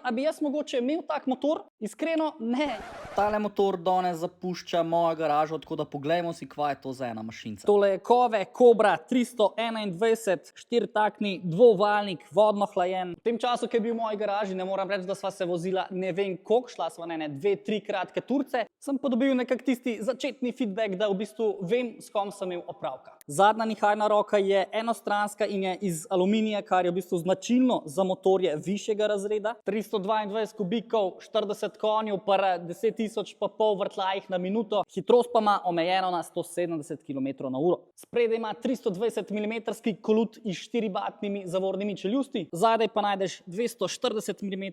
A bi jaz mogoče imel tak motor? Iskreno, ne. Tale motor danes zapušča mojo garažo, tako da poglejmo si, kva je to za ena mašinca. Tole je Kove Cobra 321, štiritaktni, dvovaljnik, vodno hlajen. V tem času, ki je bil v moji garaži, ne moram reči, da sva se vozila ne vem koliko, šla sva na ene 2-3 kratke turce, sem pa dobil nekak tisti začetni feedback, da v bistvu vem, s kom sem imel opravka. Zadnja nihajna roka je enostranska in je iz aluminija, kar je v bistvu značilno za motorje višjega razreda. 322 kubikov, 40 konjev, para 10.500 vrtljajih na minuto, hitrost pa ima omejeno na 170 km/h. Spredaj ima 320 mm kolut iz 4-batnimi zavornimi čeljusti, zadaj pa najdeš 240 mm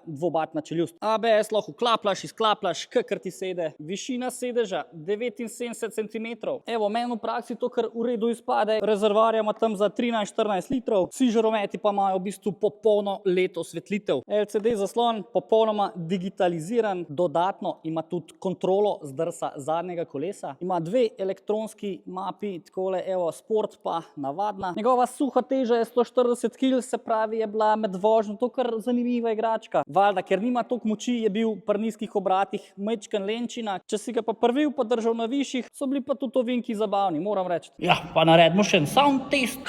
dvobatna čeljust. ABS lahko vklapljaš, izklapljaš, kakor ti sede. Višina sedeža 79 cm. Evo, meni v praksi to kar v redu izpade. Rezervoarja ima tam za 13-14 litrov, vsi žarometi pa imajo v bistvu popolno leto osvetlitev. LCD zaslon, popolnoma digitaliziran, dodatno ima tudi kontrolo zdrsa zadnjega kolesa. Ima dve elektronski mapi, takole, evo, sport pa navadna. Njegova suha teža je 140 kg, se pravi, je bila med vožnjo to kar zanimiva igračka. Valjda, ker nima toliko moči, je bil pri nizkih obratih majčken lenčina, če si ga pa prvil pa držal na višjih, so bili pa tudi ovinki zabavni, moram reči. Ja, pa naredimo še en sound test.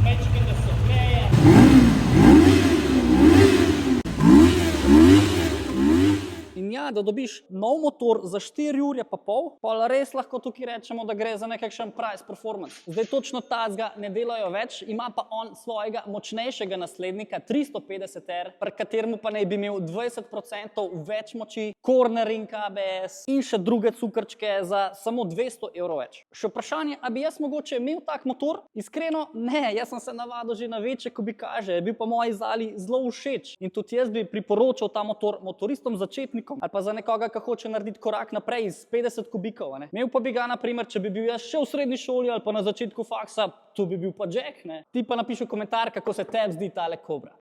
Majčken, da se ogreje. In ja, da dobiš nov motor za 4 ure pa pol, pa res lahko tukaj rečemo, da gre za nekakšen price performance. Zdaj točno tazga ne delajo več, ima pa on svojega močnejšega naslednika 350R, pri kateremu pa naj bi imel 20% več moči, cornering ABS in še druge cukrčke za samo 200 evrov več. Še vprašanje, a bi jaz mogoče imel tak motor? Iskreno, ne, jaz sem se navadil že na večje kubikaže, je bil pa moji Zali zelo všeč in tudi jaz bi priporočal ta motor motoristom začetnikom ali pa za nekoga, ki hoče narediti korak naprej iz 50 kubikov. Imel pa bi ga, na primer, če bi bil jaz še v srednji šoli ali pa na začetku faksa, to bi bil pa Jack. Ti pa napiši v komentar, kako se tebi zdi tale Cobra.